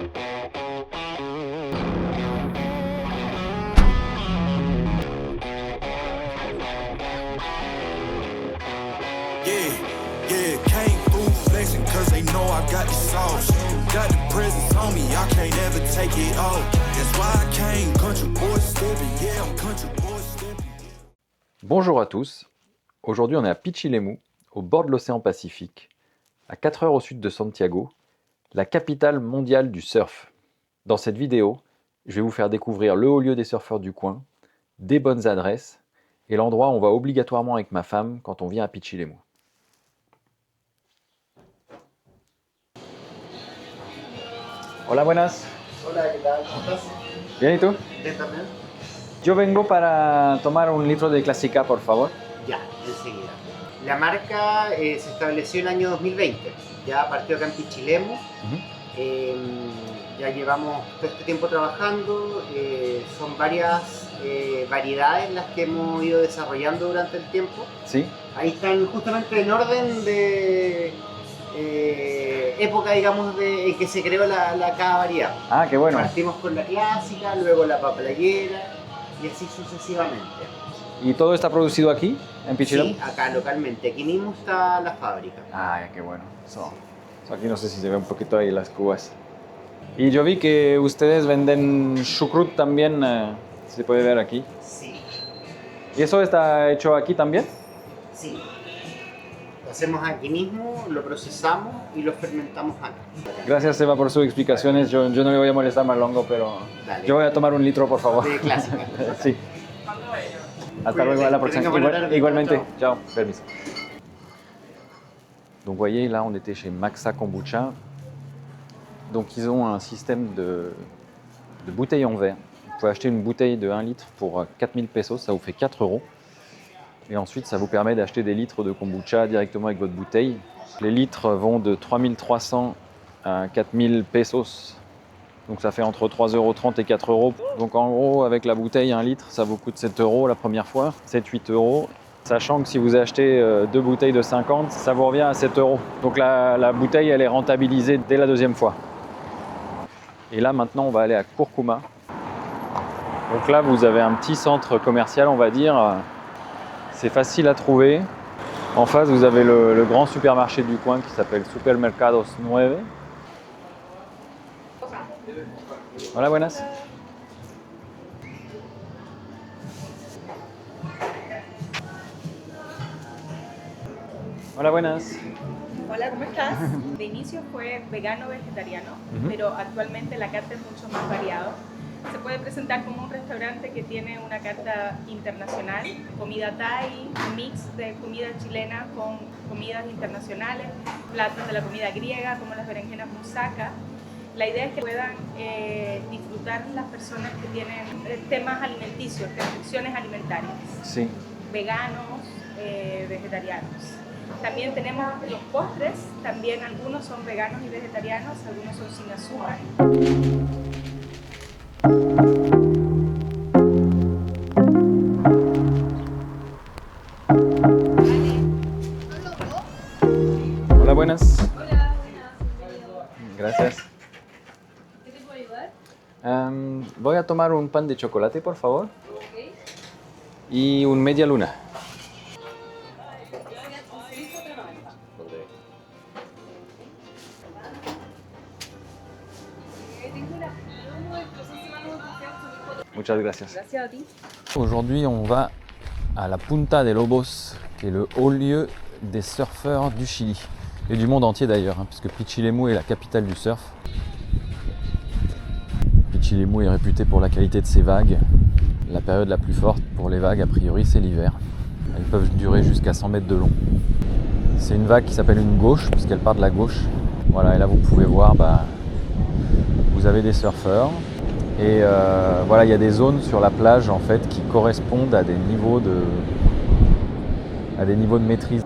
Yeah, yeah, came through flexing cause they know I got the sauce. Got the presence on me, I can't ever take it off. That's why I came country boy stepping, yeah, I'm country boy stepping. Bonjour à tous, aujourd'hui on est à Pichilemu, au bord de l'océan Pacifique, à 4 heures au sud de Santiago, la capitale mondiale du surf. Dans cette vidéo, je vais vous faire découvrir le haut lieu des surfeurs du coin, des bonnes adresses et l'endroit où on va obligatoirement avec ma femme quand on vient à Pichilemu. Hola, buenas. Hola, ¿qué tal? ¿Cómo estás? Bien, ¿y tú? Bien también. Yo vengo para tomar un litro de Clásica, por favor. Ya, enseguida. La marca se estableció en el año 2020. Ya partió acá en Pichilemu. Ya llevamos todo este tiempo trabajando. Son varias variedades las que hemos ido desarrollando durante el tiempo. Sí. Ahí están justamente en orden de época, digamos, en que se creó cada variedad. Ah, qué bueno. Partimos con la clásica, luego la papayera y así sucesivamente. ¿Y todo está producido aquí, en Pichilemu? Sí, acá localmente. Aquí mismo está la fábrica. Ah, qué bueno. Eso aquí no sé si se ve un poquito ahí las cubas. Y yo vi que ustedes venden chucrut también, se puede ver aquí. Sí. ¿Y eso está hecho aquí también? Sí. Lo hacemos aquí mismo, lo procesamos y lo fermentamos acá. Gracias, Eva, por sus explicaciones. Yo no le voy a molestar más longo, pero Dale. yo voy a tomar un litro, por favor. De clásica. Sí. Hasta luego, à la prochaine. Que tenga buena tarde. Igualmente. Ciao. Ciao. Permiso. Donc, vous voyez, là, on était chez Maxa Kombucha. Donc, ils ont un système de bouteilles en verre. Vous pouvez acheter une bouteille de 1 litre pour 4000 pesos, ça vous fait 4 euros. Et ensuite, ça vous permet d'acheter des litres de kombucha directement avec votre bouteille. Les litres vont de 3300 à 4000 pesos. Donc ça fait entre 3,30 € et 4 euros. Donc en gros, avec la bouteille, 1 litre, ça vous coûte 7 euros la première fois, 7-8 euros. Sachant que si vous achetez 2 bouteilles de 50, ça vous revient à 7 euros. Donc la bouteille, elle est rentabilisée dès la deuxième fois. Et là, maintenant, on va aller à Curcuma. Donc là, vous avez un petit centre commercial, on va dire. C'est facile à trouver. En face, vous avez le grand supermarché du coin qui s'appelle Supermercados 9. Hola, buenas. Hola, buenas. Hola, ¿cómo estás? De inicio fue vegano-vegetariano, pero actualmente la carta es mucho más variada. Se puede presentar como un restaurante que tiene una carta internacional, comida thai, un mix de comida chilena con comidas internacionales, platos de la comida griega como las berenjenas moussaka. La idea es que puedan disfrutar las personas que tienen temas alimenticios, restricciones alimentarias, Sí. veganos, vegetarianos. También tenemos los postres, también algunos son veganos y vegetarianos, algunos son sin azúcar. Hola, buenas. Hola, buenas, bienvenido. Gracias. ¿Qué te puedo ayudar? Voy a tomar un pan de chocolate, por favor, Ok. y un media luna. Tengo una promo de próxima noticia. Muchas gracias. Gracias a ti. Aujourd'hui, on va à la Punta de Lobos, qui est le haut lieu des surfeurs du Chili. Et du monde entier d'ailleurs, puisque Pichilemu est la capitale du surf. Pichilemu est réputé pour la qualité de ses vagues. La période la plus forte pour les vagues, a priori, c'est l'hiver. Elles peuvent durer jusqu'à 100 mètres de long. C'est une vague qui s'appelle une gauche, puisqu'elle part de la gauche. Voilà, et là vous pouvez voir, vous avez des surfeurs. Et voilà, il y a des zones sur la plage en fait qui correspondent à des niveaux de maîtrise.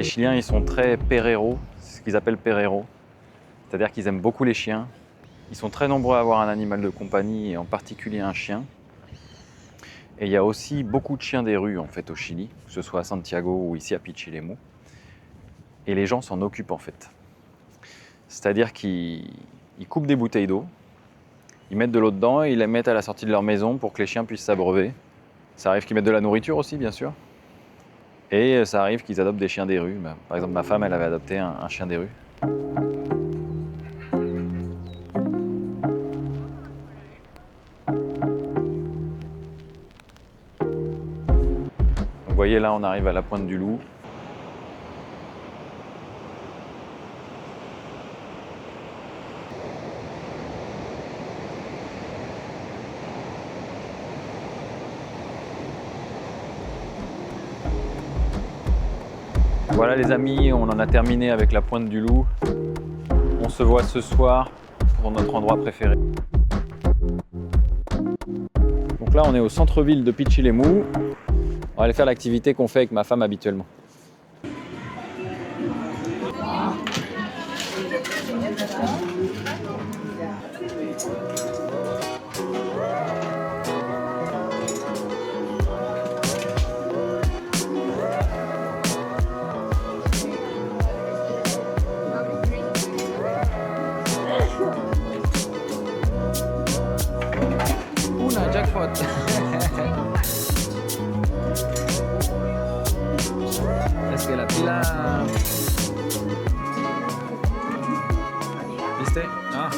Chiliens, ils sont très perreros, c'est ce qu'ils appellent perreros. C'est-à-dire qu'ils aiment beaucoup les chiens. Ils sont très nombreux à avoir un animal de compagnie, et en particulier un chien. Et il y a aussi beaucoup de chiens des rues en fait au Chili, que ce soit à Santiago ou ici à Pichilemu. Et les gens s'en occupent en fait. C'est-à-dire qu'ils coupent des bouteilles d'eau, ils mettent de l'eau dedans et ils les mettent à la sortie de leur maison pour que les chiens puissent s'abreuver. Ça arrive qu'ils mettent de la nourriture aussi, bien sûr. Et ça arrive qu'ils adoptent des chiens des rues. Par exemple, ma femme, elle avait adopté un chien des rues. Vous voyez, là, on arrive à la pointe du Loup. Voilà les amis, on en a terminé avec la pointe du Loup. On se voit ce soir pour notre endroit préféré. Donc là, on est au centre-ville de Pichilemu. On va aller faire l'activité qu'on fait avec ma femme habituellement. Una jackpot. Es que la pila... ¿Viste? Ah.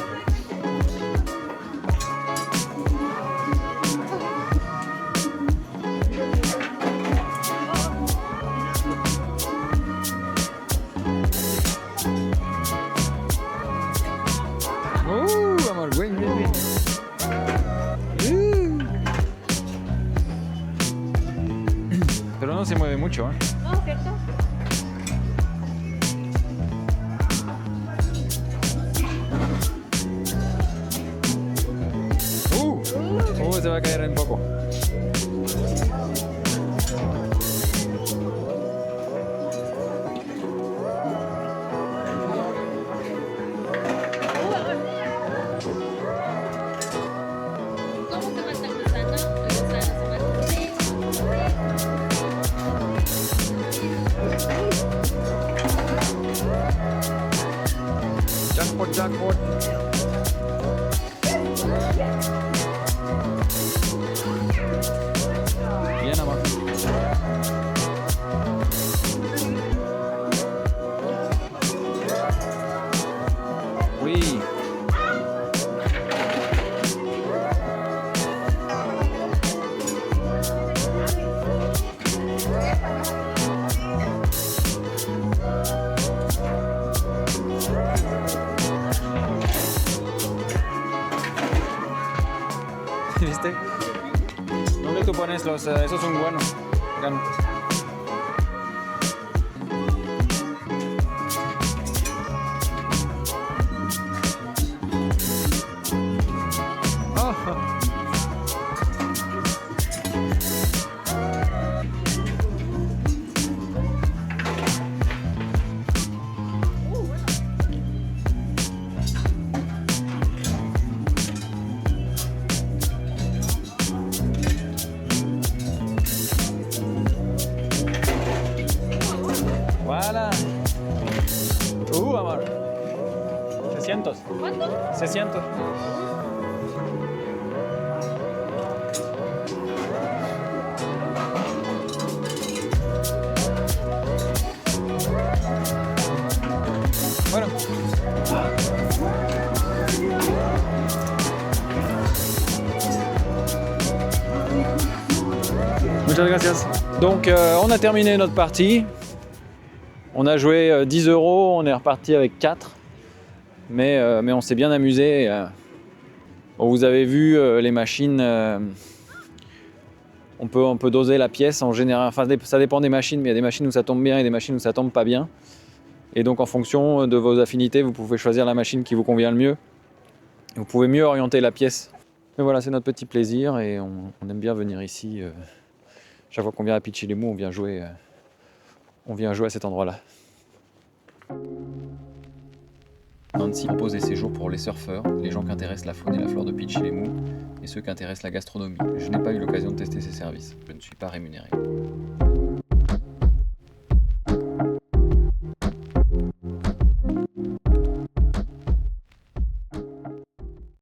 Amor, bien, bien, bien. Pero no se mueve mucho, ¿eh? No, ¿cierto? Se va a caer un poco. ¿Cómo se mata el gusano? El gusano se mata. Jackpot, jackpot. Bien, amor. Oui. ¿Viste? ¿Dónde tú pones los? Esos son buenos. Gan- Oh. Voilà. Amor. 600. ¿Cuánto? 600. Bueno. Muchas gracias. Donc on a terminé notre partie. On a joué 10 €, on est reparti avec 4. Mais on s'est bien amusé. Bon, vous avez vu les machines, on peut doser la pièce en général. Enfin, ça dépend des machines, mais il y a des machines où ça tombe bien et des machines où ça tombe pas bien. Et donc en fonction de vos affinités, vous pouvez choisir la machine qui vous convient le mieux. Vous pouvez mieux orienter la pièce. Mais voilà, c'est notre petit plaisir et on aime bien venir ici. Chaque fois qu'on vient à Pichilemu, on vient jouer on vient jouer à cet endroit-là. Nancy propose des séjours pour les surfeurs, les gens qui intéressent la faune et la flore de Pichilemu et ceux qui intéressent la gastronomie. Je n'ai pas eu l'occasion de tester ces services. Je ne suis pas rémunéré.